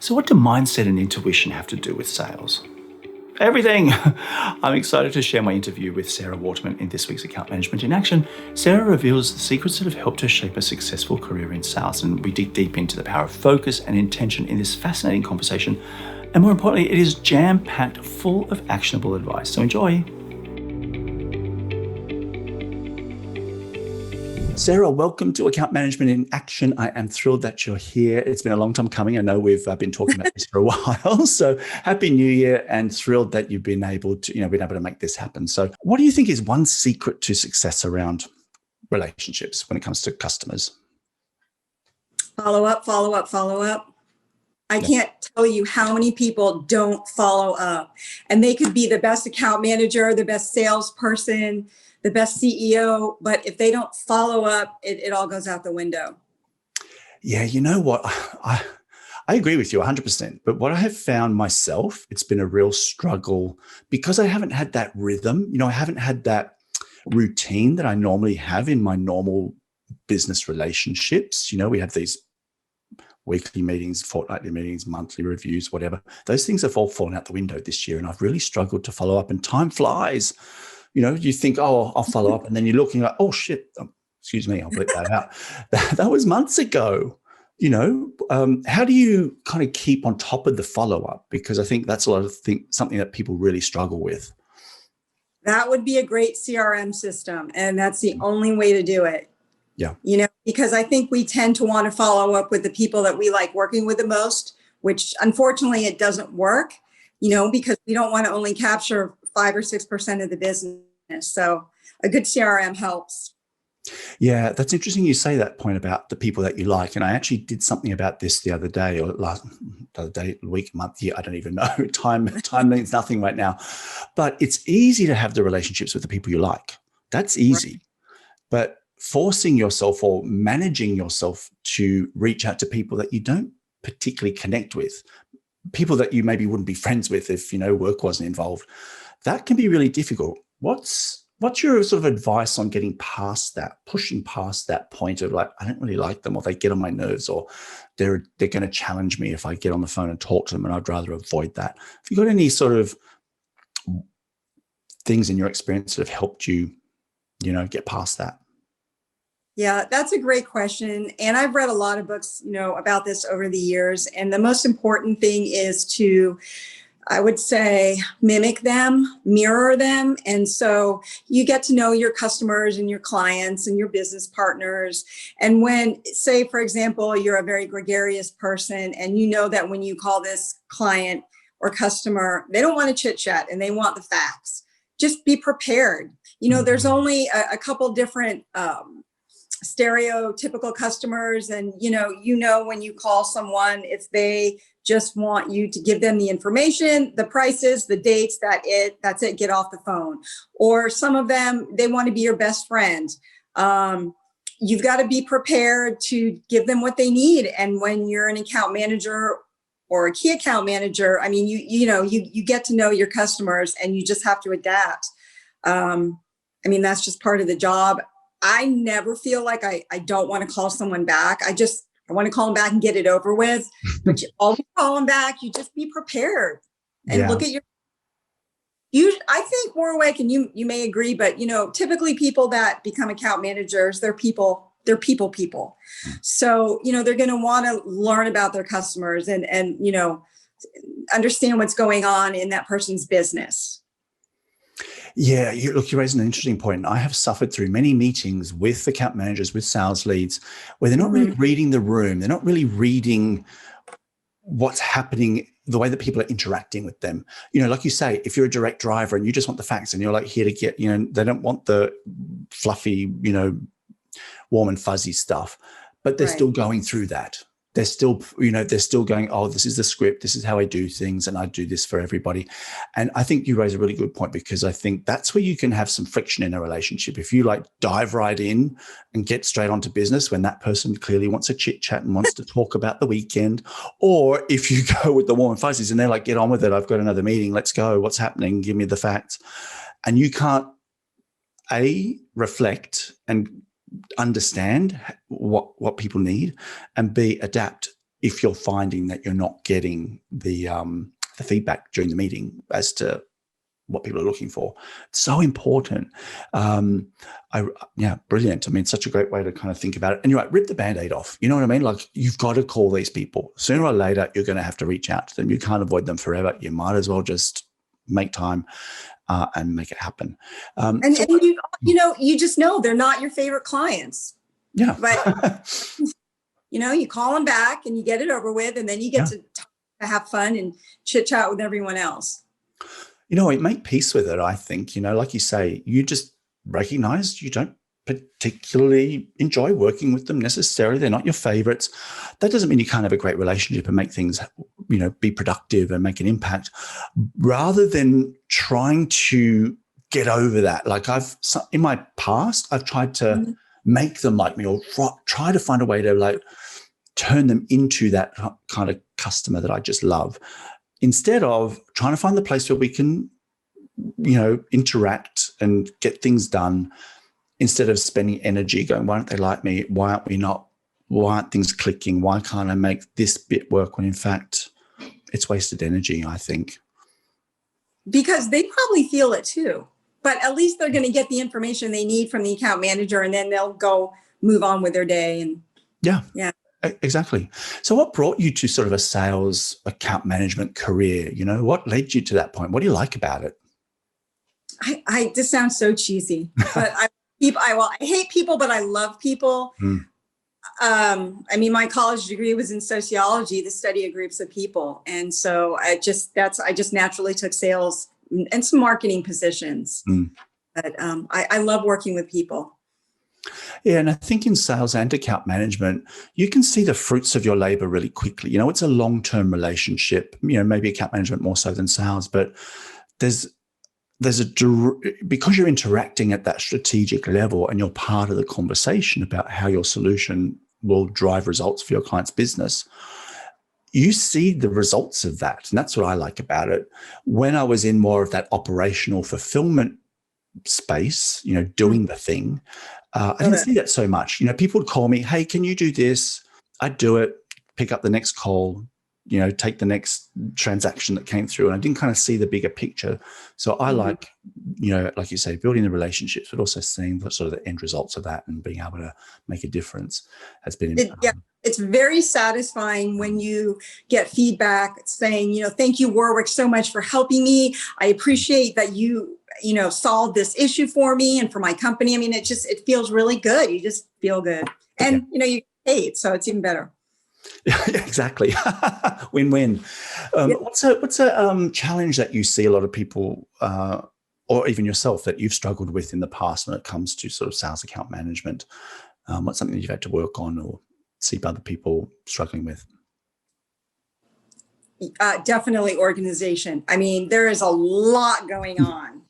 So what do mindset and intuition have to do with sales? Everything! I'm excited to share my interview with Sarah Waterman in this week's Account Management in Action. Sarah reveals the secrets that have helped her shape a successful career in sales, and we dig deep into the power of focus and intention in this fascinating conversation. And more importantly, it is jam-packed full of actionable advice. So enjoy! Sarah, welcome to Account Management in Action. I am thrilled that you're here. It's been a long time coming. I know we've been talking about this for a while. So happy New Year, and thrilled that you've been able to make this happen. So what do you think is one secret to success around relationships when it comes to customers? Follow up, follow up, follow up. I can't tell you how many people don't follow up, and they could be the best account manager, the best salesperson, the best CEO, but if they don't follow up, it all goes out the window. Yeah, you know what? I agree with you 100%. But what I have found myself, it's been a real struggle because I haven't had that rhythm. I haven't had that routine that I normally have in my normal business relationships. We have these weekly meetings, fortnightly meetings, monthly reviews, whatever. Those things have all fallen out the window this year, and I've really struggled to follow up, and time flies. You think, oh, I'll follow up. And then you're looking like, oh, shit, excuse me, I'll bleep that out. That was months ago. How do you kind of keep on top of the follow-up? Because I think that's something that people really struggle with. That would be a great CRM system. And that's the only way to do it. Yeah. Because I think we tend to want to follow up with the people that we like working with the most, which unfortunately it doesn't work, because we don't want to only capture 5 or 6% of the business. So a good CRM helps. Yeah, that's interesting you say that point about the people that you like. And I actually did something about this the other day, week, month, year, I don't even know. Time means nothing right now. But it's easy to have the relationships with the people you like. That's easy. Right. But forcing yourself or managing yourself to reach out to people that you don't particularly connect with, people that you maybe wouldn't be friends with if, work wasn't involved, that can be really difficult. What's your sort of advice on getting past that, pushing past that point of like, I don't really like them, or they get on my nerves, or they're going to challenge me if I get on the phone and talk to them, and I'd rather avoid that. Have you got any sort of things in your experience that have helped you, get past that? Yeah, that's a great question. And I've read a lot of books, about this over the years. And the most important thing is to, I would say, mimic them, mirror them. And so you get to know your customers and your clients and your business partners. And when, say, for example, you're a very gregarious person and you know that when you call this client or customer, they don't want to chit chat and they want the facts. Just be prepared. There's only a couple different stereotypical customers, and when you call someone, if they just want you to give them the information, the prices, the dates, that's it, get off the phone. Or some of them, they want to be your best friend. You've got to be prepared to give them what they need. And when you're an account manager or a key account manager, you get to know your customers, and you just have to adapt. That's just part of the job. I never feel like I don't want to call someone back. I want to call them back and get it over with. But you always call them back. You just be prepared and look at I think, Warwick, and you may agree, but typically people that become account managers, they're people. So, they're going to want to learn about their customers and understand what's going on in that person's business. Yeah, you're raising an interesting point. I have suffered through many meetings with account managers, with sales leads, where they're not really reading the room. They're not really reading what's happening, the way that people are interacting with them. Like you say, if you're a direct driver and you just want the facts and you're like here to get, they don't want the fluffy, warm and fuzzy stuff, but they're still going through that. They're still going, oh, this is the script. This is how I do things. And I do this for everybody. And I think you raise a really good point, because I think that's where you can have some friction in a relationship. If you dive right in and get straight onto business when that person clearly wants a chit chat and wants to talk about the weekend, or if you go with the warm and fuzzies and they're like, get on with it. I've got another meeting. Let's go. What's happening? Give me the facts. And you can't reflect and understand what people need, and B, adapt if you're finding that you're not getting the feedback during the meeting as to what people are looking for. It's so important. Brilliant. I mean, such a great way to kind of think about it. And you're right, rip the Band-Aid off. You know what I mean? Like, you've got to call these people. Sooner or later, you're going to have to reach out to them. You can't avoid them forever. You might as well just make time and make it happen. And you just know they're not your favorite clients. Yeah. But, you call them back and you get it over with, and then you get to have fun and chit chat with everyone else. Make peace with it, I think. Like you say, you just recognize you don't particularly enjoy working with them necessarily. They're not your favorites. That doesn't mean you can't have a great relationship and make things, be productive and make an impact, rather than trying to get over that. Like, in my past, I've tried to make them like me, or try to find a way to like turn them into that kind of customer that I just love, instead of trying to find the place where we can, interact and get things done, instead of spending energy going, why don't they like me? Why aren't things clicking? Why can't I make this bit work? When in fact, it's wasted energy, I think. Because they probably feel it too, but at least they're going to get the information they need from the account manager, and then they'll go move on with their day. And yeah. Exactly. So what brought you to sort of a sales account management career? What led you to that point? What do you like about it? This sounds so cheesy, but I hate people, but I love people. My college degree was in sociology, the study of groups of people. And so I just naturally took sales and some marketing positions. But I love working with people. Yeah, and I think in sales and account management, you can see the fruits of your labor really quickly. It's a long-term relationship, maybe account management more so than sales, but because you're interacting at that strategic level and you're part of the conversation about how your solution will drive results for your client's business, you see the results of that. And that's what I like about it. When I was in more of that operational fulfillment space, doing the thing, I didn't see that so much. People would call me, hey, can you do this? I'd do it, pick up the next call, take the next transaction that came through. And I didn't kind of see the bigger picture. So I like, like you say, building the relationships, but also seeing the sort of the end results of that and being able to make a difference has been. It's very satisfying when you get feedback saying, thank you, Warwick, so much for helping me. I appreciate that you solved this issue for me and for my company. I mean, it feels really good. You just feel good. And, you get paid, so it's even better. Yeah, exactly. Win-win. What's a challenge that you see a lot of people, or even yourself, that you've struggled with in the past when it comes to sort of sales account management? What's something that you've had to work on or see other people struggling with? Definitely organization. I mean, there is a lot going on.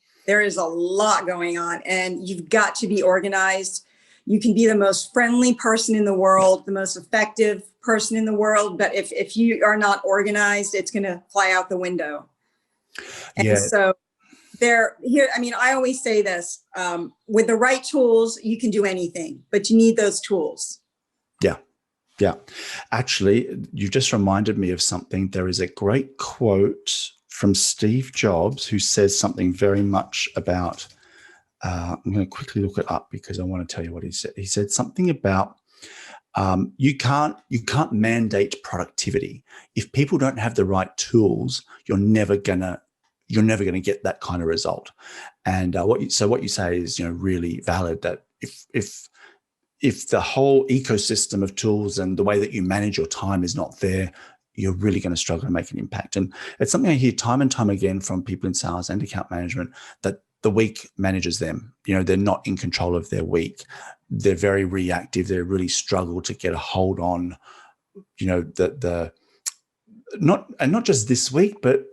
And you've got to be organized. You can be the most friendly person in the world, the most effective person in the world, but if you are not organized, it's going to fly out the window. And so I always say this, with the right tools, you can do anything, but you need those tools. Yeah. Actually, you just reminded me of something. There is a great quote from Steve Jobs who says something very much about, I'm going to quickly look it up because I want to tell you what he said. He said something about you can't mandate productivity. If people don't have the right tools, you're never gonna get that kind of result. And what you say is really valid. That if the whole ecosystem of tools and the way that you manage your time is not there, you're really going to struggle to make an impact. And it's something I hear time and time again from people in sales and account management, that the week manages them. They're not in control of their week. They're very reactive. They really struggle to get a hold on, not just this week, but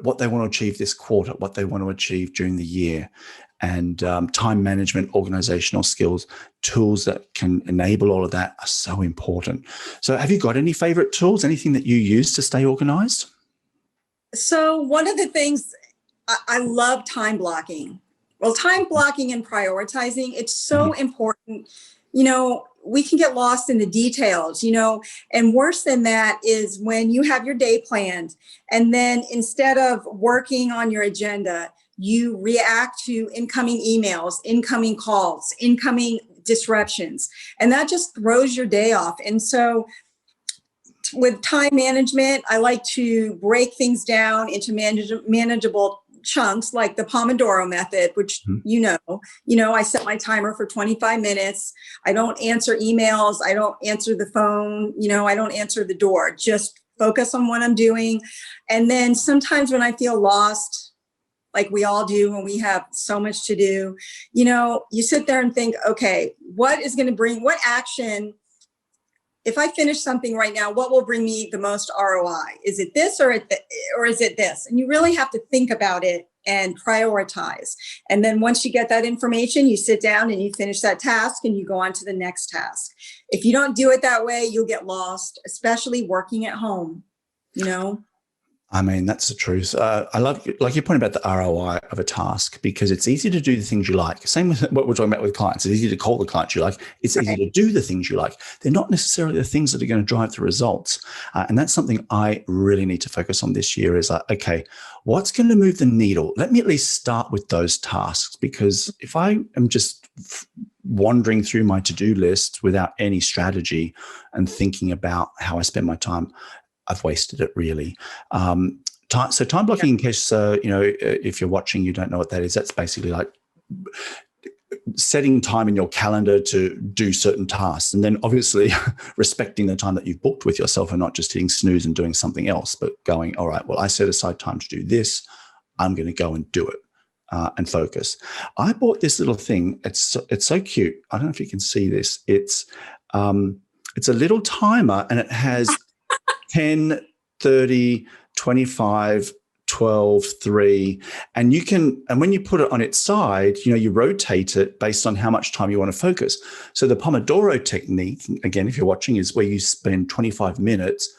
what they want to achieve this quarter, what they want to achieve during the year. And time management, organizational skills, tools that can enable all of that are so important. So have you got any favorite tools, anything that you use to stay organized? So one of the things, I love time blocking. Well, time blocking and prioritizing, it's so important. we can get lost in the details, and worse than that is when you have your day planned and then instead of working on your agenda, you react to incoming emails, incoming calls, incoming disruptions, and that just throws your day off. And so with time management, I like to break things down into manageable chunks, like the Pomodoro method, which, I set my timer for 25 minutes. I don't answer emails. I don't answer the phone. I don't answer the door, just focus on what I'm doing. And then sometimes when I feel lost, like we all do when we have so much to do, you sit there and think, okay, what action, if I finish something right now, what will bring me the most ROI? Is it this or is it this? And you really have to think about it and prioritize. And then once you get that information, you sit down and you finish that task and you go on to the next task. If you don't do it that way, you'll get lost, especially working at home, I mean, that's the truth. I love, like your point about the ROI of a task, because it's easy to do the things you like. Same with what we're talking about with clients. It's easy to call the clients you like. It's easy to do the things you like. They're not necessarily the things that are going to drive the results. And that's something I really need to focus on this year is like, okay, what's going to move the needle? Let me at least start with those tasks, because if I am just wandering through my to-do list without any strategy and thinking about how I spend my time, I've wasted it really. So time blocking, in case, if you're watching, you don't know what that is. That's basically like setting time in your calendar to do certain tasks. And then obviously respecting the time that you've booked with yourself and not just hitting snooze and doing something else, but going, all right, well, I set aside time to do this. I'm going to go and do it and focus. I bought this little thing. It's so cute. I don't know if you can see this. It's a little timer and it has 10, 30, 25, 12, 3. And when you put it on its side, you rotate it based on how much time you want to focus. So the Pomodoro technique, again, if you're watching, is where you spend 25 minutes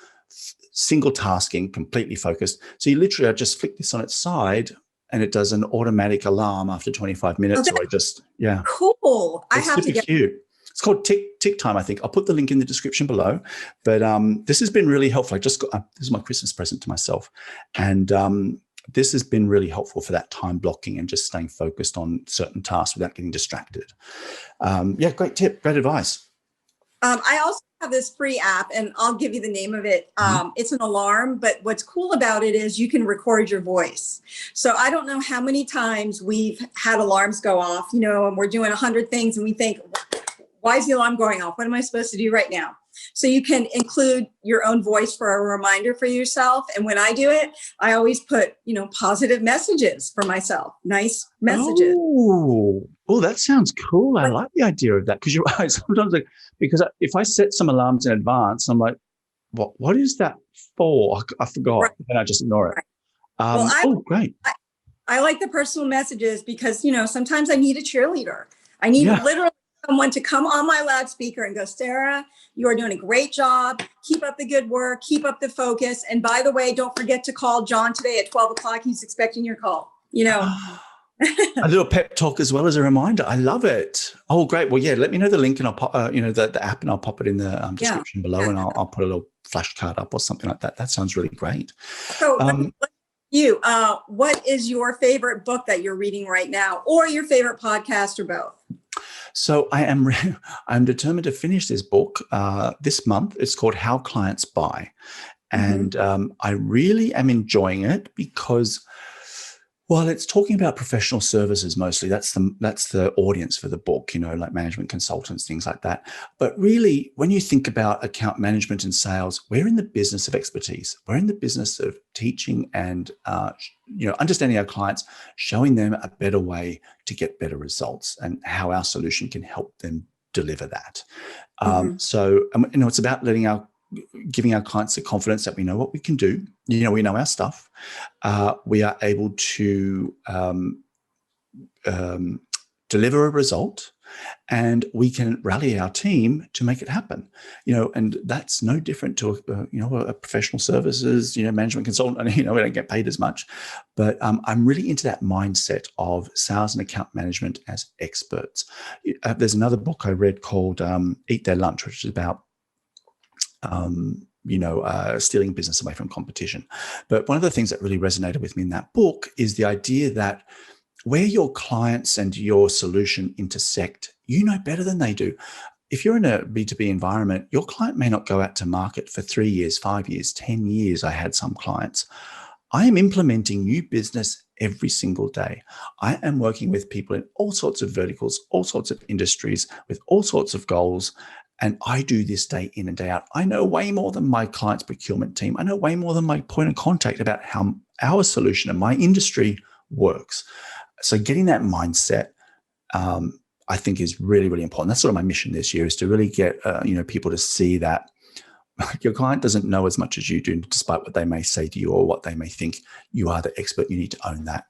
single tasking, completely focused. So you literally just flick this on its side and it does an automatic alarm after 25 minutes. Okay. Cool. I have to get cute. It's called Tick Time, I think. I'll put the link in the description below. But this has been really helpful. I just got this is my Christmas present to myself, and this has been really helpful for that time blocking and just staying focused on certain tasks without getting distracted. Great tip, great advice. I also have this free app, and I'll give you the name of it. It's an alarm, but what's cool about it is you can record your voice. So I don't know how many times we've had alarms go off, and we're doing 100 things, and we think, why is the alarm going off? What am I supposed to do right now? So you can include your own voice for a reminder for yourself. And when I do it, I always put, positive messages for myself, nice messages. Oh, that sounds cool. I like the idea of that, because you're right. Sometimes, because if I set some alarms in advance, I'm like, what is that for? I forgot. Right. And I just ignore it. Right. Great. I like the personal messages because, sometimes I need a cheerleader. I need literally someone to come on my loudspeaker and go, Sarah, you are doing a great job. Keep up the good work. Keep up the focus. And by the way, don't forget to call John today at 12 o'clock. He's expecting your call, A little pep talk as well as a reminder. I love it. Oh, great. Well, let me know the link and I'll pop, the app, and I'll pop it in the description below, and I'll put a little flashcard up or something like that. That sounds really great. So what is your favorite book that you're reading right now, or your favorite podcast, or both? So I'm determined to finish this book this month. It's called How Clients Buy. And I really am enjoying it because, well, it's talking about professional services mostly. That's the audience for the book, like management consultants, things like that. But really, when you think about account management and sales, we're in the business of expertise. We're in the business of teaching and understanding our clients, showing them a better way to get better results, and how our solution can help them deliver that. So it's about giving our clients the confidence that we know what we can do. We know our stuff. We are able to deliver a result and we can rally our team to make it happen. And that's no different to a professional services management consultant. And we don't get paid as much, but I'm really into that mindset of sales and account management as experts. There's another book I read called Eat Their Lunch, which is about stealing business away from competition. But one of the things that really resonated with me in that book is the idea that where your clients and your solution intersect, better than they do. If you're in a B2B environment, your client may not go out to market for 3 years, 5 years, 10 years. I had some clients. I am implementing new business every single day. I am working with people in all sorts of verticals, all sorts of industries, with all sorts of goals. And I do this day in and day out. I know way more than my client's procurement team. I know way more than my point of contact about how our solution and my industry works. So getting that mindset, I think, is really, really important. That's sort of my mission this year, is to really get people to see that your client doesn't know as much as you do, despite what they may say to you or what they may think. You are the expert. You need to own that.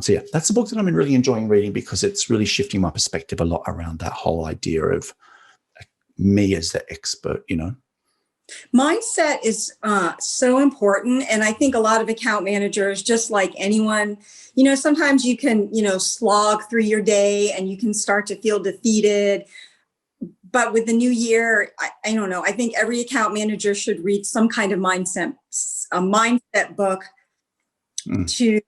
So that's the book that I'm really enjoying reading, because it's really shifting my perspective a lot around that whole idea of me as the expert. Mindset is so important. And I think a lot of account managers, just like anyone, sometimes you can, slog through your day and you can start to feel defeated. But with the new year, I don't know, I think every account manager should read some kind of mindset book to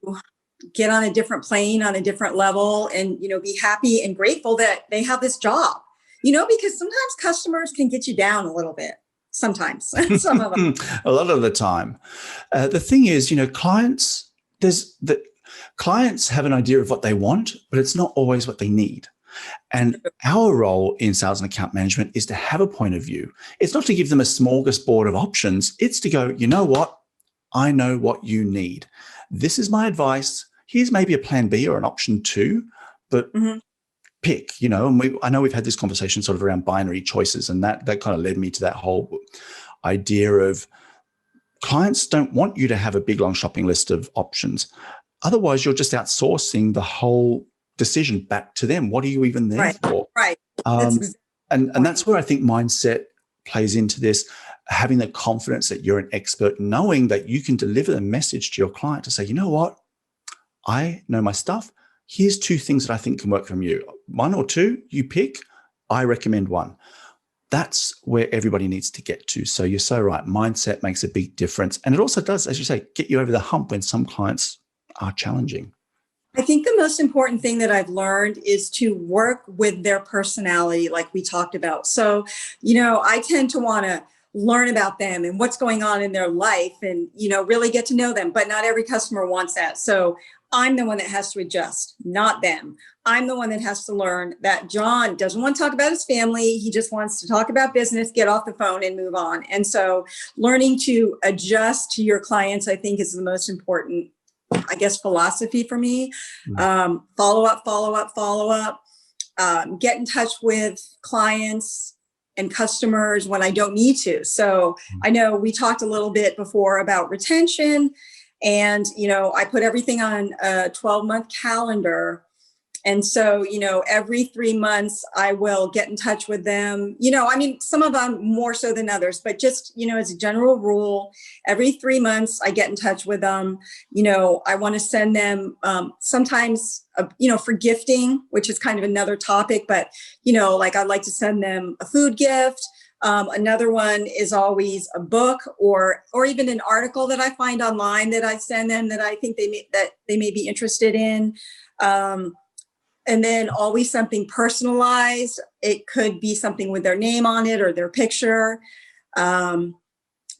get on a different plane, on a different level, and, be happy and grateful that they have this job, because sometimes customers can get you down a little bit. Sometimes, some of them. A lot of the time. The thing is, clients have an idea of what they want, but it's not always what they need. And our role in sales and account management is to have a point of view. It's not to give them a smorgasbord of options. It's to go, you know what? I know what you need. This is my advice. Here's maybe a plan B or an option 2, but pick, and I know we've had this conversation sort of around binary choices, and that kind of led me to that whole idea of clients don't want you to have a big, long shopping list of options. Otherwise, you're just outsourcing the whole decision back to them. What are you even there for? Right. And that's where I think mindset plays into this, having the confidence that you're an expert, knowing that you can deliver the message to your client to say, you know what? I know my stuff. Here's 2 things that I think can work from you. 1 or 2, you pick. I recommend 1. That's where everybody needs to get to. So you're so right. Mindset makes a big difference. And it also does, as you say, get you over the hump when some clients are challenging. I think the most important thing that I've learned is to work with their personality, like we talked about. So, I tend to want to learn about them and what's going on in their life and, really get to know them. But not every customer wants that. So I'm the one that has to adjust, not them. I'm the one that has to learn that John doesn't want to talk about his family. He just wants to talk about business, get off the phone and move on. And so learning to adjust to your clients, I think, is the most important, philosophy for me. Follow up, get in touch with clients and customers when I don't need to. So I know we talked a little bit before about retention. And, I put everything on a 12-month calendar. And so, every 3 months I will get in touch with them. Some of them more so than others, but just, as a general rule, every 3 months I get in touch with them. I want to send them sometimes, for gifting, which is kind of another topic, but, I'd like to send them a food gift. Another one is always a book or even an article that I find online that I send them that I think they may be interested in. And then always something personalized. It could be something with their name on it or their picture. And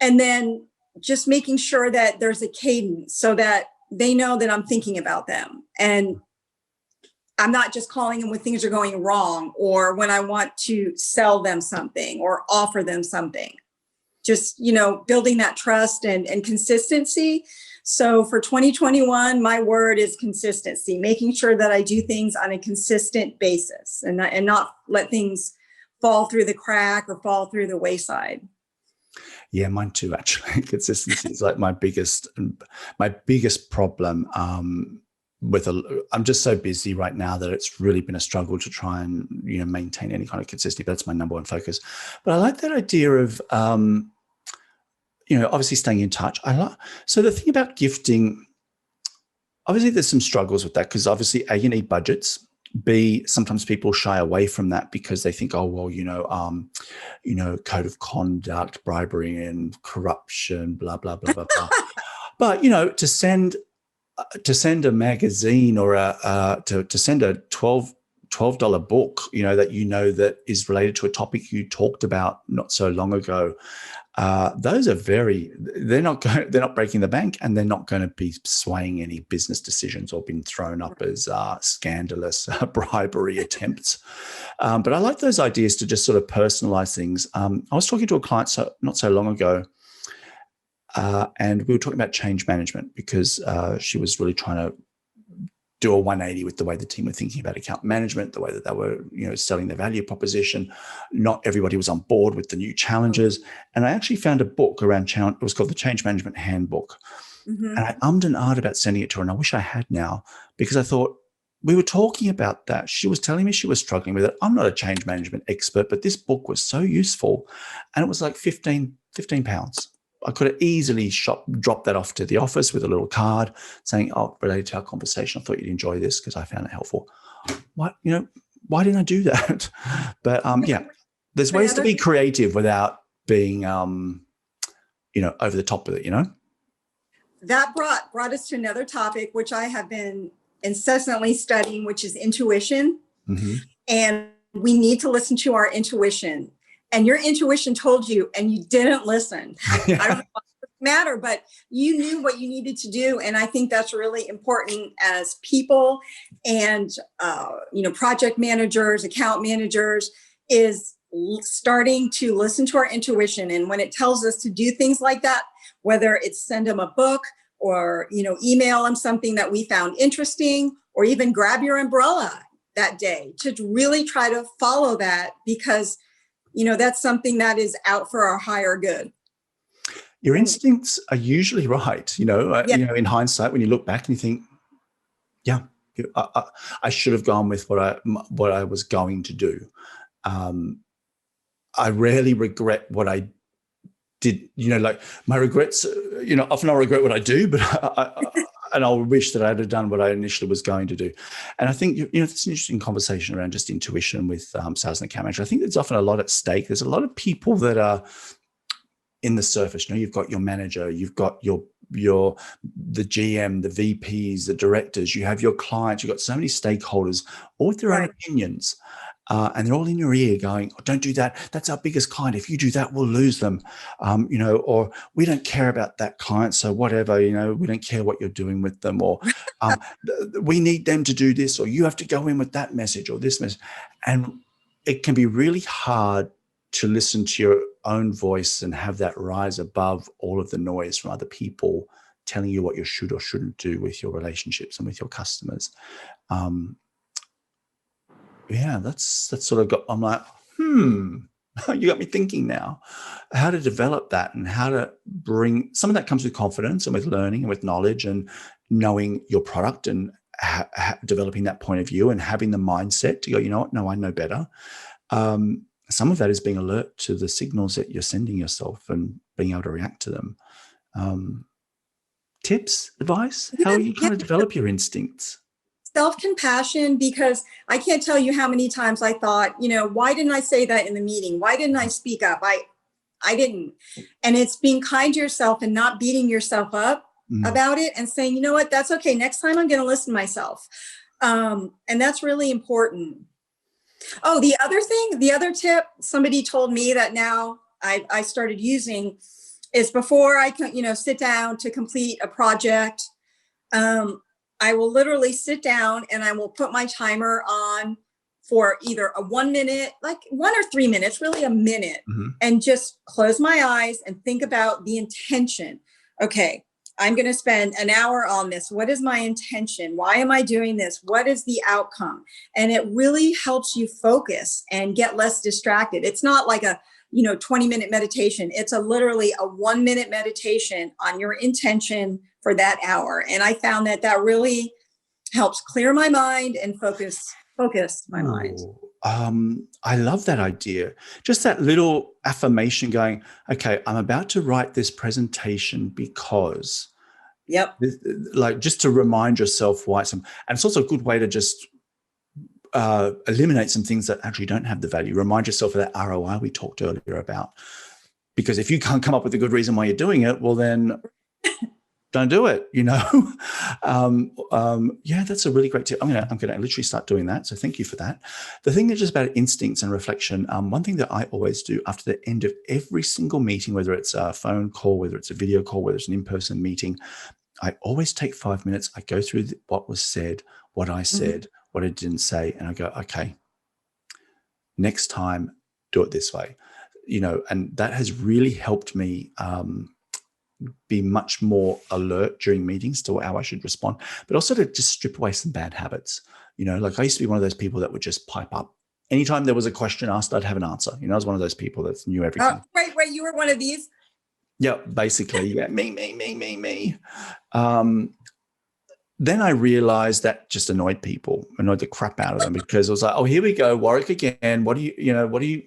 then just making sure that there's a cadence so that they know that I'm thinking about them. And I'm not just calling them when things are going wrong or when I want to sell them something or offer them something. Just, building that trust and consistency. So for 2021, my word is consistency, making sure that I do things on a consistent basis and not let things fall through the crack or fall through the wayside. Yeah, mine too, actually. Consistency is like my biggest problem. I'm just so busy right now that it's really been a struggle to try and, maintain any kind of consistency. That's my number one focus. But I like that idea of, obviously staying in touch. So the thing about gifting, obviously there's some struggles with that because obviously A, you need budgets. B, sometimes people shy away from that because they think, oh, well, code of conduct, bribery and corruption, blah, blah, blah, blah, blah. But, to send a magazine or to send a $12 book, that is related to a topic you talked about not so long ago. Those are they're not breaking the bank, and they're not going to be swaying any business decisions or being thrown up as scandalous bribery attempts. But I like those ideas to just sort of personalize things. I was talking to a client not so long ago, and we were talking about change management because she was really trying to do a 180 with the way the team were thinking about account management, the way that they were, selling their value proposition. Not everybody was on board with the new challenges. And I actually found a book around it was called the Change Management Handbook. Mm-hmm. And I ummed and ahed about sending it to her, and I wish I had now, because I thought we were talking about that. She was telling me she was struggling with it. I'm not a change management expert, but this book was so useful. And it was like 15 pounds. I could have easily dropped that off to the office with a little card saying, oh, related to our conversation, I thought you'd enjoy this because I found it helpful. Why didn't I do that? But there's ways to be creative without being, over the top with it, That brought us to another topic, which I have been incessantly studying, which is intuition. Mm-hmm. And we need to listen to our intuition. And your intuition told you, and you didn't listen. Yeah. I don't know what it matter, but you knew what you needed to do. And I think that's really important as people and, project managers, account managers, is starting to listen to our intuition. And when it tells us to do things like that, whether it's send them a book or, email them something that we found interesting, or even grab your umbrella that day, to really try to follow that, because that's something that is out for our higher good. Your instincts are usually right. In hindsight, when you look back and you think, yeah, I should have gone with what I was going to do. I rarely regret what I did. My regrets, often I'll regret what I do, but and I'll wish that I had done what I initially was going to do. And I think, it's an interesting conversation around just intuition with sales and account manager. I think there's often a lot at stake. There's a lot of people that are in the surface. You've got your manager, you've got the GM, the VPs, the directors, you have your clients, you've got so many stakeholders, all with their own opinions. And they're all in your ear going, oh, don't do that. That's our biggest client. If you do that, we'll lose them. Or we don't care about that client. So whatever, we don't care what you're doing with them, or we need them to do this, or you have to go in with that message or this message. And it can be really hard to listen to your own voice and have that rise above all of the noise from other people telling you what you should or shouldn't do with your relationships and with your customers. That's sort of I'm like, you got me thinking now how to develop that, and how to bring some of that comes with confidence and with learning and with knowledge and knowing your product, and developing that point of view and having the mindset to go, you know what? No, I know better. Some of that is being alert to the signals that you're sending yourself and being able to react to them. Tips, advice, how are you trying to develop your instincts? Self-compassion, because I can't tell you how many times I thought, why didn't I say that in the meeting? Why didn't I speak up? I didn't. And it's being kind to yourself and not beating yourself up about it, and saying, you know what, that's okay. Next time I'm going to listen to myself. And that's really important. Oh, the other tip somebody told me that now I started using is, before I can, sit down to complete a project, I will literally sit down and I will put my timer on for either a 1 minute, like 1 or 3 minutes, really a minute, and just close my eyes and think about the intention. Okay, I'm going to spend an hour on this. What is my intention? Why am I doing this? What is the outcome? And it really helps you focus and get less distracted. It's not like a 20-minute meditation. It's literally a 1 minute meditation on your intention for that hour. And I found that really helps clear my mind and focus my mind. Ooh, I love that idea. Just that little affirmation going, okay, I'm about to write this presentation because, Yep. like, just to remind yourself why and it's also a good way to just eliminate some things that actually don't have the value. Remind yourself of that ROI we talked earlier about. Because if you can't come up with a good reason why you're doing it, well, then don't do it, you know? Yeah, that's a really great tip. I'm gonna literally start doing that. So thank you for that. The thing is just about instincts and reflection. One thing that I always do after the end of every single meeting, whether it's a phone call, whether it's a video call, whether it's an in-person meeting, I always take 5 minutes. I go through what was said, what I said, what I didn't say, and I go, okay, next time, do it this way. You know, and that has really helped me be much more alert during meetings to how I should respond, but also to just strip away some bad habits. You know, like I used to be one of those people that would just pipe up. Anytime there was a question asked, I'd have an answer. You know, I was one of those people that knew everything. Right. You were one of these. Yeah, basically, yeah, me. Then I realized that just annoyed people, annoyed the crap out of them, because I was like, oh, here we go, Warwick again. What do you?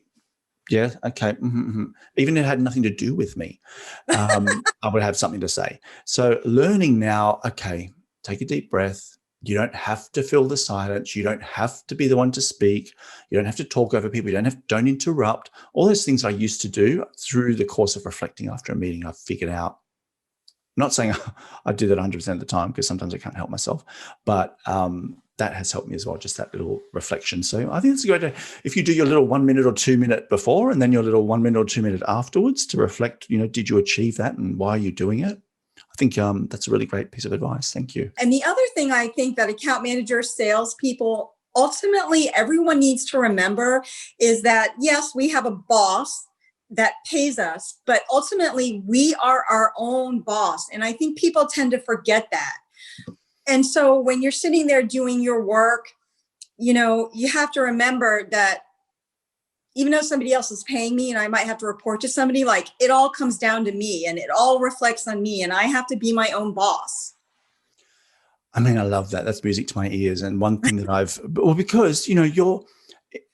Yeah, okay. Even if it had nothing to do with me, I would have something to say. So learning now, okay, take a deep breath. You don't have to fill the silence. You don't have to be the one to speak. You don't have to talk over people. Don't interrupt. All those things I used to do through the course of reflecting after a meeting, I've figured out. I'm not saying I do that 100% of the time, because sometimes I can't help myself, but that has helped me as well, just that little reflection. So I think it's great if you do your little 1 minute or 2 minute before, and then your little 1 minute or 2 minute afterwards to reflect, you know, did you achieve that and why are you doing it? I think that's a really great piece of advice. Thank you. And the other thing I think that account managers, salespeople, ultimately everyone needs to remember is that, yes, we have a boss that pays us, but ultimately we are our own boss. And I think people tend to forget that. And so when you're sitting there doing your work, you know, you have to remember that even though somebody else is paying me and I might have to report to somebody, like, it all comes down to me and it all reflects on me, and I have to be my own boss. I mean, I love that. That's music to my ears. And one thing that because, you know, you're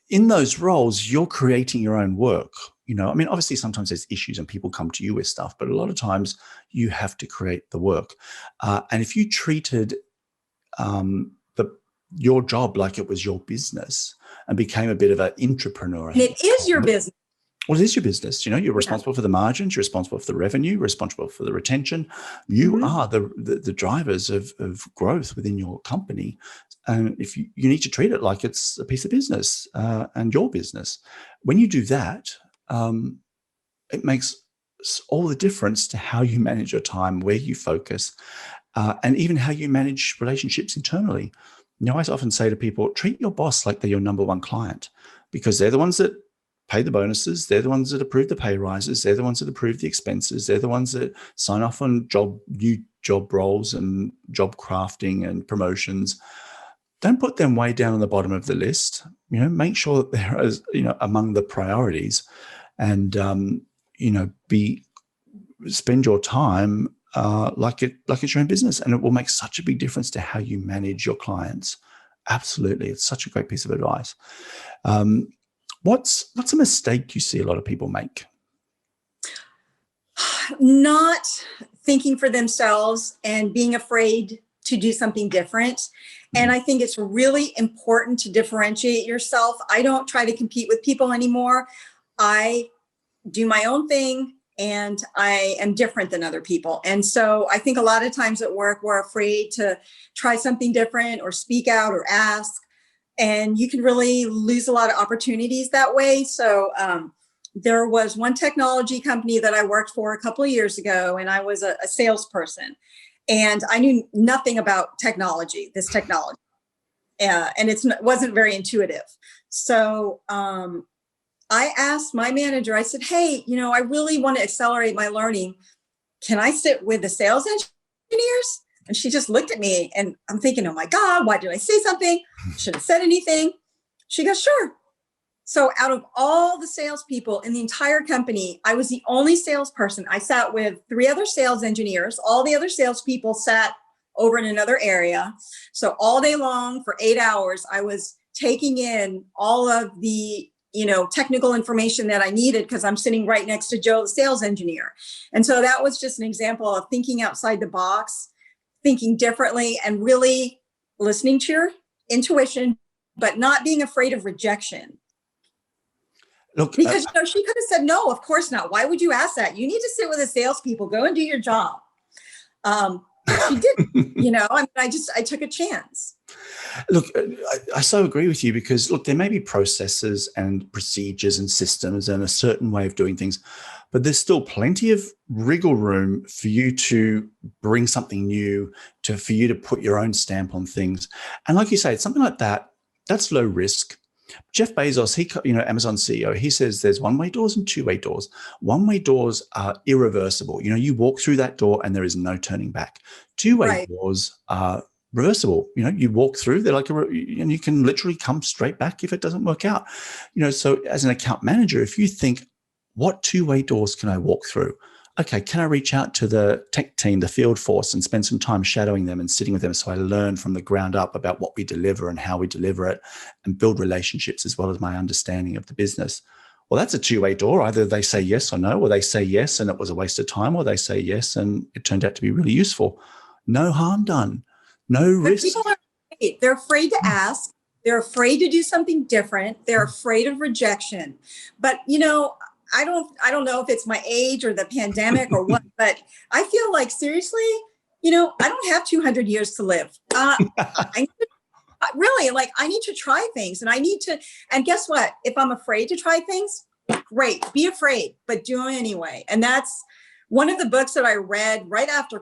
in those roles, you're creating your own work. You know, I mean, obviously sometimes there's issues and people come to you with stuff, but a lot of times you have to create the work. And if you treated your job like it was your business and became a bit of an entrepreneur. And it is your business. Well, it is your business. You know, you're responsible for the margins, you're responsible for the revenue, you're responsible for the retention. You are the drivers of growth within your company. And if you need to treat it like it's a piece of business and your business. When you do that, it makes all the difference to how you manage your time, where you focus, and even how you manage relationships internally. You know, I often say to people, treat your boss like they're your number one client, because they're the ones that pay the bonuses. They're the ones that approve the pay rises. They're the ones that approve the expenses. They're the ones that sign off on new job roles and job crafting and promotions. Don't put them way down on the bottom of the list. You know, make sure that they're, as you know, among the priorities, and you know, spend your time like it's your own business, and it will make such a big difference to how you manage your clients. Absolutely, it's such a great piece of advice. What's a mistake you see a lot of people make? Not thinking for themselves and being afraid to do something different. And I think it's really important to differentiate yourself. I don't try to compete with people anymore. I do my own thing, and I am different than other people. And so I think a lot of times at work, we're afraid to try something different or speak out or ask. And you can really lose a lot of opportunities that way. So there was one technology company that I worked for a couple of years ago, and I was a salesperson. And I knew nothing about this technology. And it wasn't very intuitive. So I asked my manager, I said, hey, you know, I really want to accelerate my learning. Can I sit with the sales engineers? And she just looked at me, and I'm thinking, oh my God, why did I say something? Should have said anything. She goes, sure. So out of all the salespeople in the entire company, I was the only salesperson. I sat with 3 other sales engineers. All the other salespeople sat over in another area. So all day long for 8 hours, I was taking in all of the technical information that I needed because I'm sitting right next to Joe, the sales engineer. And so that was just an example of thinking outside the box, thinking differently, and really listening to your intuition, but not being afraid of rejection. Look, because she could have said, no, of course not. Why would you ask that? You need to sit with the salespeople, go and do your job. She didn't, I took a chance. Look, I so agree with you because, look, there may be processes and procedures and systems and a certain way of doing things, but there's still plenty of wriggle room for you to bring something new, for you to put your own stamp on things. And like you say, it's something like that, that's low risk. Jeff Bezos, Amazon CEO, he says there's one-way doors and two-way doors. One-way doors are irreversible. You walk through that door and there is no turning back. Two-way doors are reversible. You walk through, they're and you can literally come straight back if it doesn't work out. So as an account manager, if you think, what two-way doors can I walk through? Okay, can I reach out to the tech team, the field force, and spend some time shadowing them and sitting with them so I learn from the ground up about what we deliver and how we deliver it and build relationships as well as my understanding of the business? Well, that's a two-way door. Either they say yes or no, or they say yes and it was a waste of time, or they say yes and it turned out to be really useful. No harm done, no risk. People are afraid. They're afraid to ask. They're afraid to do something different. They're afraid of rejection. But, I don't know if it's my age or the pandemic or what, but I feel like seriously, I don't have 200 years to live. I need to try things and guess what? If I'm afraid to try things, great, be afraid, but do it anyway. And that's one of the books that I read right after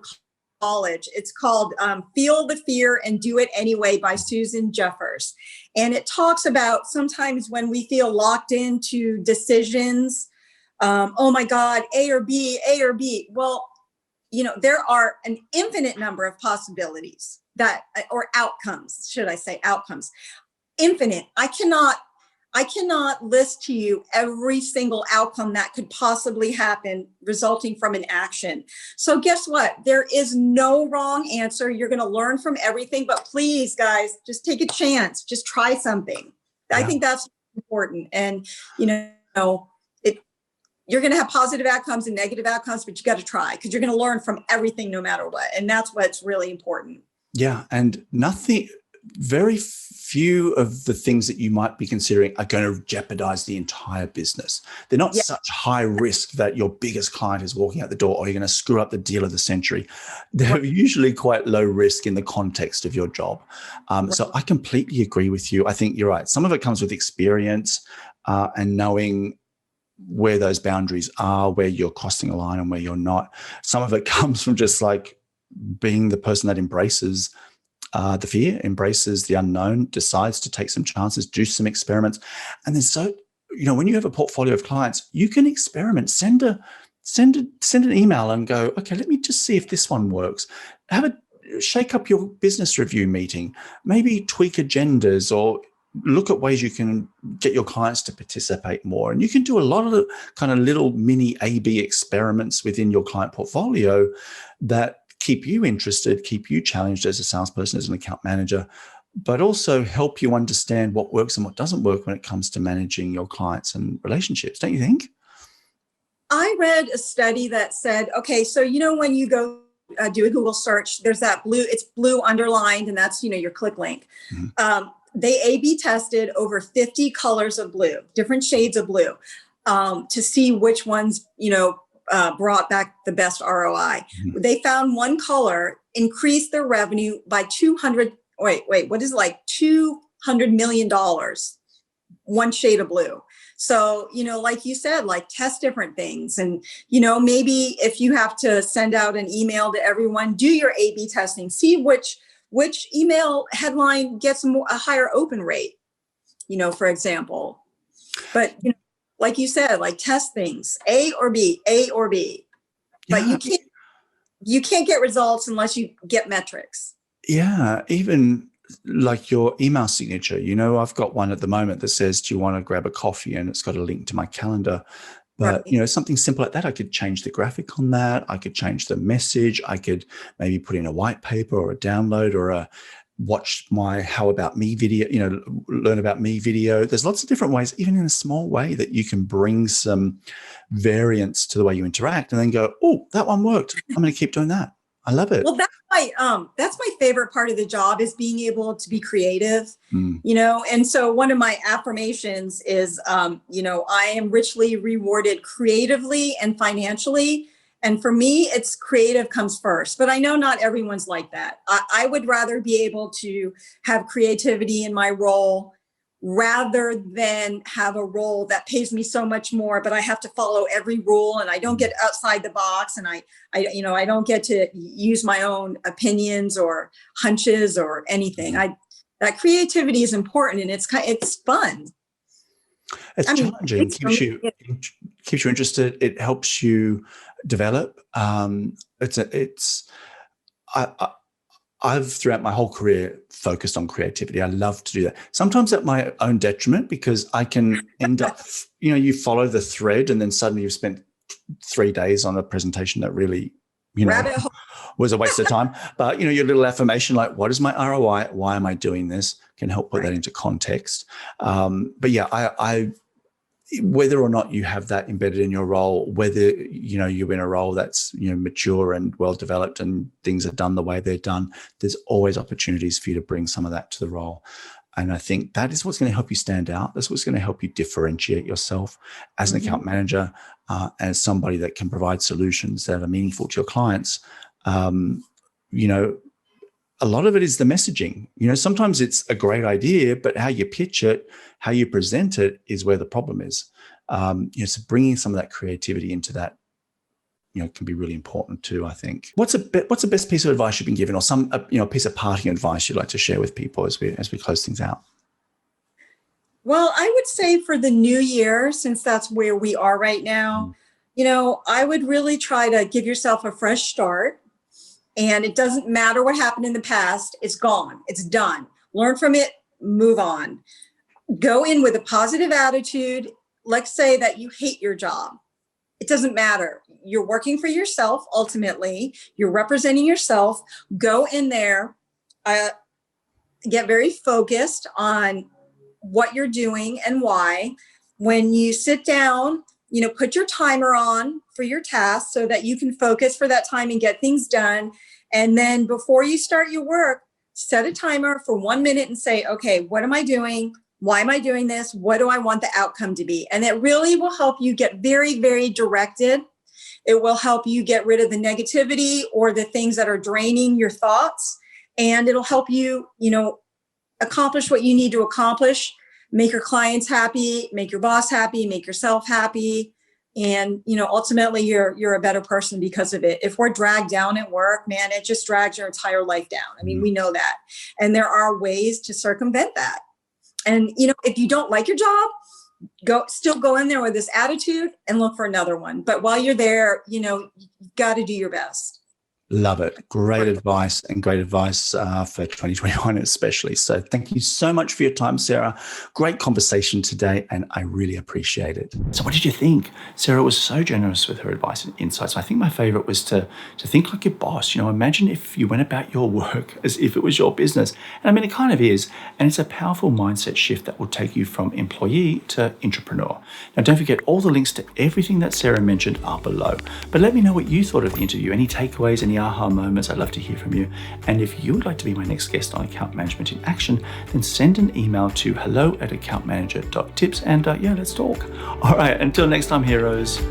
college. It's called Feel the Fear and Do It Anyway by Susan Jeffers. And it talks about sometimes when we feel locked into decisions, oh my God, A or B. Well, there are an infinite number of possibilities or outcomes, should I say outcomes, infinite. I cannot list to you every single outcome that could possibly happen resulting from an action. So guess what? There is no wrong answer. You're going to learn from everything, but please, guys, just take a chance. Just try something. Yeah. I think that's important. And, you're going to have positive outcomes and negative outcomes, but you got to try because you're going to learn from everything no matter what. And that's what's really important. Yeah. And very few of the things that you might be considering are going to jeopardize the entire business. They're not such high risk that your biggest client is walking out the door or you're going to screw up the deal of the century. They're usually quite low risk in the context of your job. So I completely agree with you. I think you're right. Some of it comes with experience and knowing where those boundaries are, where you're crossing a line and where you're not. Some of it comes from just like being the person that embraces the fear, embraces the unknown, decides to take some chances, do some experiments. And then when you have a portfolio of clients, you can experiment, send an email and go, okay, let me just see if this one works. Shake up your business review meeting, maybe tweak agendas or look at ways you can get your clients to participate more. And you can do a lot of kind of little mini A/B experiments within your client portfolio that keep you interested, keep you challenged as a salesperson, as an account manager, but also help you understand what works and what doesn't work when it comes to managing your clients and relationships. Don't you think? I read a study that said, okay, so when you go do a Google search, there's that it's blue underlined, and that's, your click link. Mm-hmm. They A/B tested over 50 colors of blue, different shades of blue, to see which ones, brought back the best ROI. Mm-hmm. They found one color increased their revenue by $200 million, one shade of blue. So, like you said, test different things. And, maybe if you have to send out an email to everyone, do your A/B testing, see which email headline gets a higher open rate, for example. But, like you said, test things, A or B. But you can't get results unless you get metrics. Yeah. Even like your email signature, I've got one at the moment that says, do you want to grab a coffee? And it's got a link to my calendar. But, Right. something simple like that, I could change the graphic on that. I could change the message. I could maybe put in a white paper or a download or a watch my How About Me video, learn about me video. There's lots of different ways, even in a small way, that you can bring some variance to the way you interact and then go, oh, that one worked. I'm going to keep doing that. I love it. Well, that's my favorite part of the job is being able to be creative, Mm. and so one of my affirmations is, I am richly rewarded creatively and financially. And for me, it's creative comes first, but I know not everyone's like that. I would rather be able to have creativity in my role rather than have a role that pays me so much more, but I have to follow every rule and I don't get outside the box, and I don't get to use my own opinions or hunches or anything. That creativity is important, and it's fun. It's I mean, challenging, it's for me. keeps you interested. It helps you develop. I've throughout my whole career focused on creativity. I love to do that. Sometimes at my own detriment, because I can end up, you follow the thread and then suddenly you've spent 3 days on a presentation that really, Rabbit hole. was a waste of time. But, your little affirmation, like, what is my ROI? Why am I doing this? Can help put that into context. But yeah, I whether or not you have that embedded in your role, whether, you're in a role that's, mature and well developed and things are done the way they're done, there's always opportunities for you to bring some of that to the role. And I think that is what's going to help you stand out. That's what's going to help you differentiate yourself as an account manager, as somebody that can provide solutions that are meaningful to your clients. A lot of it is the messaging. Sometimes it's a great idea, but how you pitch it, how you present it is where the problem is. So bringing some of that creativity into that, can be really important too, I think. What's the best piece of advice you've been given, or some, piece of parting advice you'd like to share with people as we close things out? Well, I would say for the new year, since that's where we are right now, I would really try to give yourself a fresh start. And it doesn't matter what happened in the past. It's gone. It's done. Learn from it. Move on. Go in with a positive attitude. Let's say that you hate your job. It doesn't matter. You're working for yourself. Ultimately, you're representing yourself. Go in there. Get very focused on what you're doing and why. When you sit down, put your timer on for your task so that you can focus for that time and get things done. And then before you start your work, set a timer for 1 minute and say, okay, what am I doing? Why am I doing this? What do I want the outcome to be? And it really will help you get very, very directed. It will help you get rid of the negativity or the things that are draining your thoughts. And it'll help you, accomplish what you need to accomplish. Make your clients happy, make your boss happy, make yourself happy. And, ultimately you're a better person because of it. If we're dragged down at work, man, it just drags your entire life down. I mean, we know that. And there are ways to circumvent that. And, if you don't like your job, still go in there with this attitude and look for another one. But while you're there, you've got to do your best. Love it. Great advice, and great advice for 2021 especially. So thank you so much for your time, Sarah. Great conversation today, and I really appreciate it. So what did you think? Sarah was so generous with her advice and insights. I think my favorite was to think like your boss. Imagine if you went about your work as if it was your business. And I mean, it kind of is. And it's a powerful mindset shift that will take you from employee to entrepreneur. Now, don't forget, all the links to everything that Sarah mentioned are below. But let me know what you thought of the interview. Any takeaways, any aha moments? I'd love to hear from you. And if you would like to be my next guest on Account Management in Action, then send an email to hello@accountmanager.tips and let's talk. All right, until next time, heroes.